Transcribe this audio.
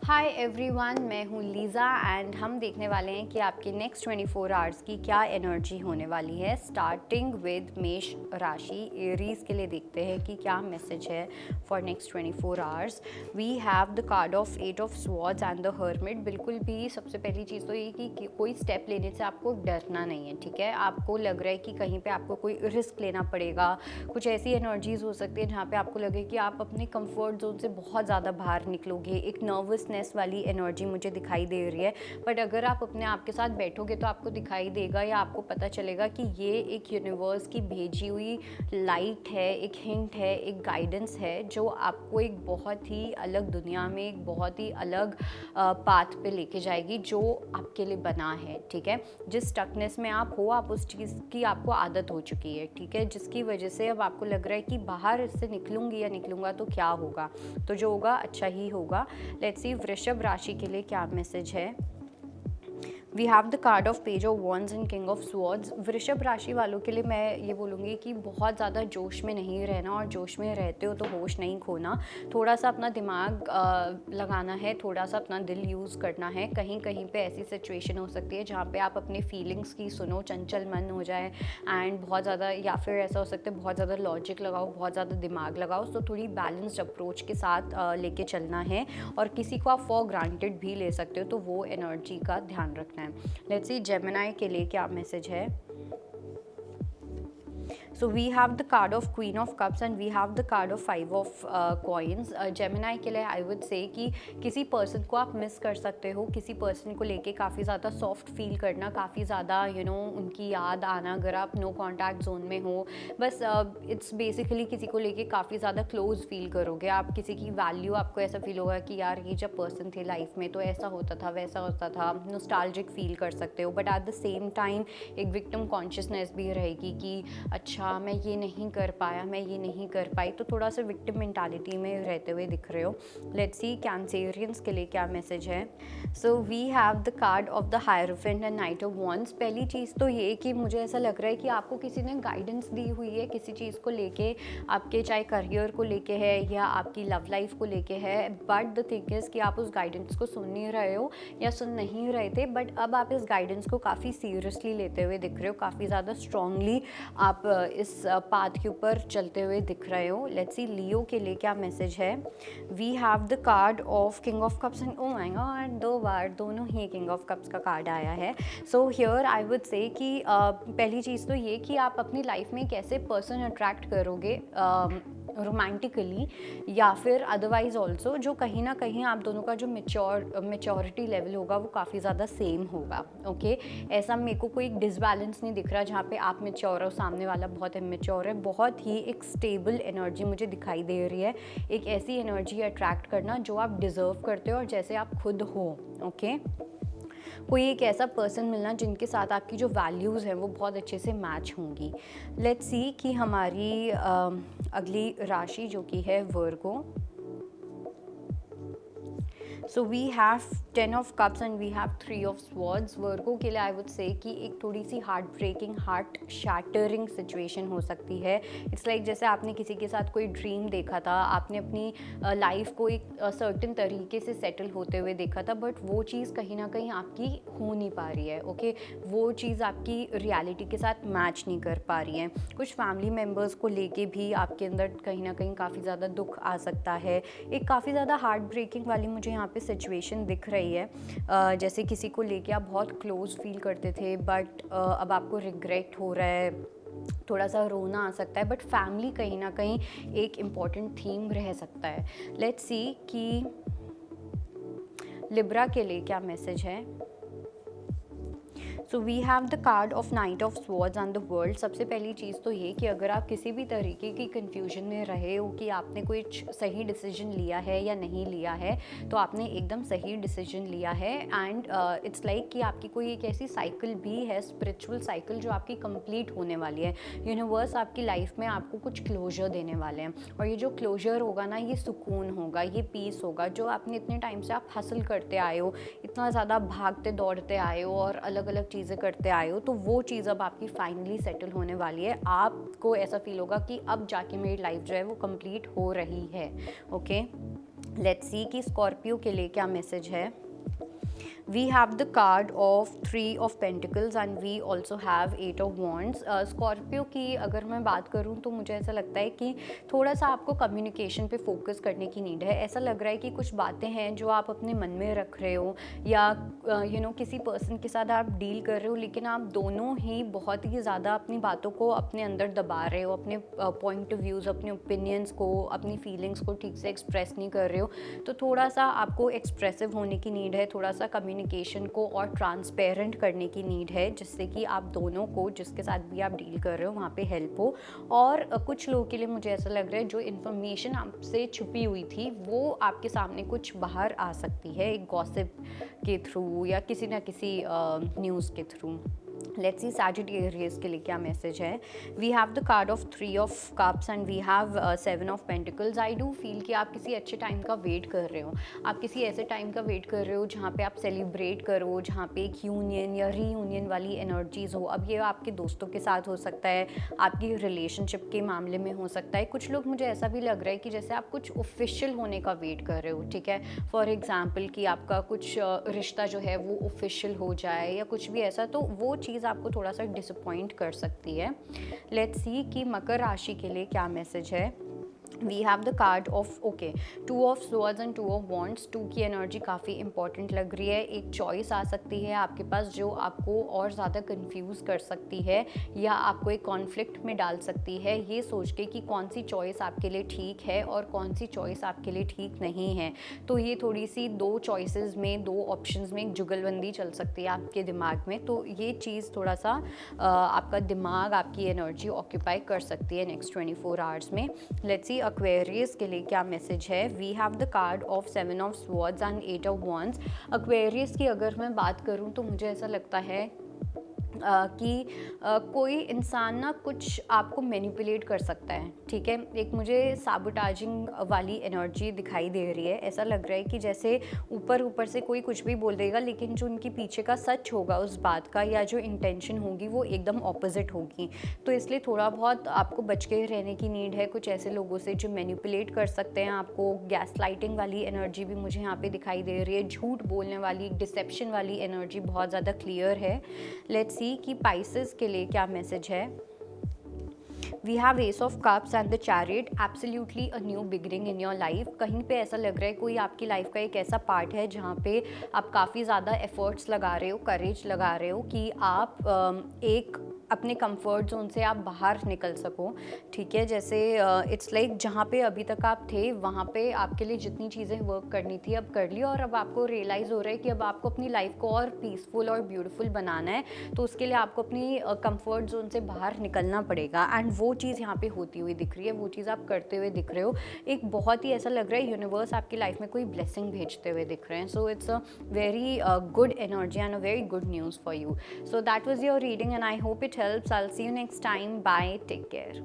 Hi everyone, मैं हूँ Lisa and हम देखने वाले हैं कि आपकी नेक्स्ट 24 आवर्स की क्या एनर्जी होने वाली है। स्टार्टिंग विद मेष राशि एरीज के लिए देखते हैं कि क्या मैसेज है for next 24 hours. We have the card of 8 of swords and the hermit. बिल्कुल भी सबसे पहली चीज़ तो ये कि कोई स्टेप लेने से आपको डरना नहीं है, ठीक है। आपको लग रहा है कि कहीं पे आपको कोई रिस्क लेना पड़ेगा। कुछ ऐसी एनर्जीज हो सकती है जहाँ पे आपको लगे कि आप अपने कंफर्ट जोन से बहुत ज़्यादा बाहर निकलोगे। एक नर्वसनेस वाली एनर्जी मुझे दिखाई दे रही है, बट अगर आप अपने आप के साथ बैठोगे तो आपको दिखाई देगा या आपको पता चलेगा कि ये एक यूनिवर्स की भेजी हुई लाइट है, एक हिंट है, एक गाइडेंस है जो आपको एक बहुत ही अलग दुनिया में, एक बहुत ही अलग पाथ पे लेके जाएगी जो आपके लिए बना है, ठीक है। जिस स्टकनेस में आप हो, आप उस चीज़ की आपको आदत हो चुकी है, ठीक है, जिसकी वजह से अब आपको लग रहा है कि बाहर इससे निकलूंगी या निकलूंगा तो क्या होगा, तो जो होगा अच्छा ही होगा। लेट्स सी वृषभ राशि के लिए क्या मैसेज है। We have the card of page of wands and king of swords. वृषभ राशि वालों के लिए मैं ये बोलूँगी कि बहुत ज़्यादा जोश में नहीं रहना, और जोश में रहते हो तो होश नहीं खोना। थोड़ा सा अपना दिमाग लगाना है, थोड़ा सा अपना दिल यूज़ करना है। कहीं कहीं पे ऐसी सिचुएशन हो सकती है जहाँ पे आप अपने फीलिंग्स की सुनो, चंचल मन हो जाए एंड बहुत ज़्यादा, या फिर ऐसा हो सकता है बहुत ज़्यादा लॉजिक लगाओ, बहुत ज़्यादा दिमाग लगाओ। तो थोड़ी बैलेंस्ड अप्रोच के साथ लेके चलना है, और किसी को आप फॉर ग्रांटेड भी ले सकते हो, तो वो एनर्जी का ध्यान रखना है। लेट्स सी जेमिनी के लिए क्या मैसेज है। So we have the card of Queen of Cups and we have the card of 5 of Coins. Gemini के लिए I would say कि किसी पर्सन को आप मिस कर सकते हो, किसी पर्सन को लेके काफ़ी ज़्यादा सॉफ्ट फील करना, काफ़ी ज़्यादा उनकी याद आना। अगर आप नो कॉन्टैक्ट जोन में हो, बस इट्स बेसिकली किसी को लेके काफ़ी ज़्यादा क्लोज फील करोगे आप। किसी की वैल्यू आपको ऐसा फील होगा कि यार ये जब पर्सन थे लाइफ में तो ऐसा होता था, वैसा होता था। नॉस्टैल्जिक फील कर सकते हो, but at the same time एक विक्टिम कॉन्शियसनेस भी रहेगी कि अच्छा मैं ये नहीं कर पाया, मैं ये नहीं कर पाई, तो थोड़ा सा विक्टिम मेंटालिटी में रहते हुए दिख रहे हो। लेट्स सी कैंसेरियंस के लिए क्या मैसेज है। So we have the card of the hierophant and knight of wands. पहली चीज़ तो ये कि मुझे ऐसा लग रहा है कि आपको किसी ने गाइडेंस दी हुई है किसी चीज़ को लेके, आपके चाहे करियर को लेके है या आपकी लव लाइफ को लेके है, बट द थिंग इज़ कि आप उस गाइडेंस को सुन नहीं रहे हो या सुन नहीं रहे थे, बट अब आप इस गाइडेंस को काफ़ी सीरियसली लेते हुए दिख रहे हो, काफ़ी ज़्यादा स्ट्रांगली आप इस पाथ के ऊपर चलते हुए दिख रहे हो। लेट्स सी लियो के लिए क्या मैसेज है। We have the card of king of cups and oh my god, दो बार दोनों ही किंग ऑफ कप्स का कार्ड आया है। So here I would say कि पहली चीज़ तो ये कि आप अपनी लाइफ में कैसे पर्सन अट्रैक्ट करोगे रोमांटिकली या फिर अदरवाइज ऑल्सो, जो कहीं ना कहीं आप दोनों का जो मेच्योरिटी लेवल होगा वो काफ़ी ज़्यादा सेम होगा। ओके, ऐसा मेरे को कोई डिसबैलेंस नहीं दिख रहा जहाँ पे आप मेच्योर हो, सामने वाला बहुत इमेच्योर है। बहुत ही एक स्टेबल एनर्जी मुझे दिखाई दे रही है। एक ऐसी एनर्जी अट्रैक्ट करना जो आप डिज़र्व करते हो और जैसे आप खुद हो। ओके, कोई एक ऐसा पर्सन मिलना जिनके साथ आपकी जो वैल्यूज़ हैं वो बहुत अच्छे से मैच होंगी। लेट्स सी कि हमारी अगली राशि जो कि है Virgo. So we have 10 of cups and we have 3 of swords. Virgo के लिए आई वुड से कि एक थोड़ी सी heart breaking, heart shattering situation हो सकती है। इट्स लाइक जैसे आपने किसी के साथ कोई ड्रीम देखा था, आपने अपनी लाइफ को एक सर्टेन तरीके से सेटल होते हुए देखा था, बट वो चीज़ कहीं ना कहीं आपकी हो नहीं पा रही है। ओके, वो चीज़ आपकी रियलिटी के साथ मैच नहीं कर पा रही है। कुछ फैमिली मेम्बर्स को लेके भी आपके अंदर कहीं ना कहीं काफ़ी ज़्यादा दुख आ सकता है। एक काफ़ी ज़्यादा हार्ट ब्रेकिंग वाली मुझे यहाँ पे सिचुएशन दिख रही है। जैसे किसी को लेके आप बहुत क्लोज फील करते थे, बट अब आपको रिग्रेट हो रहा है, थोड़ा सा रोना आ सकता है, बट फैमिली कहीं ना कहीं एक इम्पॉर्टेंट थीम रह सकता है। लेट्स सी कि लिब्रा के लिए क्या मैसेज है। So we have the card of knight of swords and the world. सबसे पहली चीज़ तो ये कि अगर आप किसी भी तरीके की कन्फ्यूजन में रहे हो कि आपने कोई सही डिसीजन लिया है या नहीं लिया है, तो आपने एकदम सही डिसीजन लिया है। एंड इट्स लाइक कि आपकी कोई एक ऐसी साइकिल भी है, स्पिरिचुअल साइकिल, जो आपकी कंप्लीट होने वाली है। यूनिवर्स आपकी लाइफ में आपको कुछ क्लोजर देने वाले हैं, और ये जो क्लोजर होगा ना, ये सुकून होगा, ये पीस होगा। जो आपने इतने टाइम से आप हसल करते आए हो, इतना ज़्यादा भागते दौड़ते आए हो और अलग अलग चीज़ें करते आए हो, तो वो चीज़ अब आपकी फाइनली सेटल होने वाली है। आपको ऐसा फील होगा कि अब जाके मेरी लाइफ जो है वो कंप्लीट हो रही है। ओके, लेट्स सी कि स्कॉर्पियो के लिए क्या मैसेज है। We have the card of 3 of Pentacles and we also have 8 of Wands. Scorpio की अगर मैं बात करूँ तो मुझे ऐसा लगता है कि थोड़ा सा आपको कम्युनिकेशन पे फोकस करने की नीड है। ऐसा लग रहा है कि कुछ बातें हैं जो आप अपने मन में रख रहे हो, या किसी पर्सन के साथ आप डील कर रहे हो, लेकिन आप दोनों ही बहुत ही ज़्यादा अपनी बातों को अपने अंदर दबा रहे हो, अपने पॉइंट ऑफ व्यूज़, अपने ओपिनियंस को, अपनी फीलिंग्स को ठीक से एक्सप्रेस नहीं कर रहे हो। तो थोड़ा सा आपको एक्सप्रेसिव होने की नीड है, थोड़ा सा कम्युनिकेशन को और ट्रांसपेरेंट करने की नीड है, जिससे कि आप दोनों को, जिसके साथ भी आप डील कर रहे हो, वहाँ पे हेल्प हो। और कुछ लोगों के लिए मुझे ऐसा लग रहा है जो इन्फॉर्मेशन आपसे छुपी हुई थी वो आपके सामने कुछ बाहर आ सकती है, एक गॉसिप के थ्रू या किसी ना किसी न्यूज़ के थ्रू। लेट्स सी सैजिटेरियस के लिए क्या मैसेज है। We have the card of 3 of cups and we have 7 of pentacles. I do feel कि आप किसी अच्छे टाइम का वेट कर रहे हो, आप किसी ऐसे टाइम का वेट कर रहे हो जहाँ पे आप सेलिब्रेट करो, जहाँ पे एक यूनियन या रीयूनियन वाली एनर्जीज हो। अब ये आपके दोस्तों के साथ हो सकता है, आपकी रिलेशनशिप के मामले में हो सकता है। कुछ लोग, मुझे ऐसा भी लग रहा है कि जैसे आप कुछ ऑफिशियल होने का वेट कर रहे हो, ठीक है, फॉर एग्जाम्पल कि आपका कुछ रिश्ता जो है वो ऑफिशियल हो जाए या कुछ भी ऐसा, तो वो चीज़ आपको थोड़ा सा डिसअपॉइंट कर सकती है। लेट्स सी कि मकर राशि के लिए क्या मैसेज है। We have the card of 2 of swords and 2 of wands. 2 की एनर्जी काफ़ी इंपॉर्टेंट लग रही है। एक चॉइस आ सकती है आपके पास जो आपको और ज़्यादा कंफ्यूज कर सकती है या आपको एक कॉन्फ्लिक्ट में डाल सकती है, ये सोच के कि कौन सी चॉइस आपके लिए ठीक है और कौन सी चॉइस आपके लिए ठीक नहीं है। तो ये थोड़ी सी 2 चॉइसेस में, 2 ऑप्शंस में एक जुगलबंदी चल सकती है आपके दिमाग में। तो ये चीज़ थोड़ा सा आपका दिमाग, आपकी एनर्जी ऑक्यूपाई कर सकती है नेक्स्ट 24 आवर्स में। लेट्स सी एक्वेरियस के लिए क्या मैसेज है। We have the card of 7 of swords and 8 of wands. Aquarius की अगर मैं बात करूं तो मुझे ऐसा लगता है कि कोई इंसान ना कुछ आपको मैनिपुलेट कर सकता है, ठीक है। एक मुझे साबोटाजिंग वाली एनर्जी दिखाई दे रही है। ऐसा लग रहा है कि जैसे ऊपर ऊपर से कोई कुछ भी बोल देगा, लेकिन जो उनके पीछे का सच होगा उस बात का या जो इंटेंशन होगी वो एकदम ऑपोजिट होगी। तो इसलिए थोड़ा बहुत आपको बच के रहने की नीड है कुछ ऐसे लोगों से जो मैनिपुलेट कर सकते हैं आपको। गैस लाइटिंग वाली एनर्जी भी मुझे यहाँ पे दिखाई दे रही है। झूठ बोलने वाली, डिसेप्शन वाली एनर्जी बहुत ज़्यादा क्लियर है। लेट्स सी कि पाइसेस के लिए क्या मैसेज है। We have ace of cups and the chariot. Absolutely a new beginning in your life. कहीं पे ऐसा लग रहा है कोई आपकी लाइफ का एक ऐसा पार्ट है जहाँ पे आप काफ़ी ज़्यादा एफर्ट्स लगा रहे हो, करेज लगा रहे हो कि आप एक अपने कंफर्ट जोन से आप बाहर निकल सको, ठीक है। जैसे इट्स लाइक जहाँ पे अभी तक आप थे वहाँ पे आपके लिए जितनी चीज़ें वर्क करनी थी अब कर ली, और अब आपको रियलाइज़ हो रहा है कि अब आपको अपनी लाइफ को और पीसफुल और ब्यूटीफुल बनाना है। तो उसके लिए आपको अपनी कंफर्ट जोन से बाहर निकलना पड़ेगा, एंड वो चीज़ यहाँ पे होती हुई दिख रही है, वो चीज़ आप करते हुए दिख रहे हो। एक बहुत ही ऐसा लग रहा है यूनिवर्स आपकी लाइफ में कोई ब्लेसिंग भेजते हुए दिख रहे हैं। So it's a very good energy and a very good news for you. So that was your reading and I hope it helps. I'll see you next time. Bye. Take care.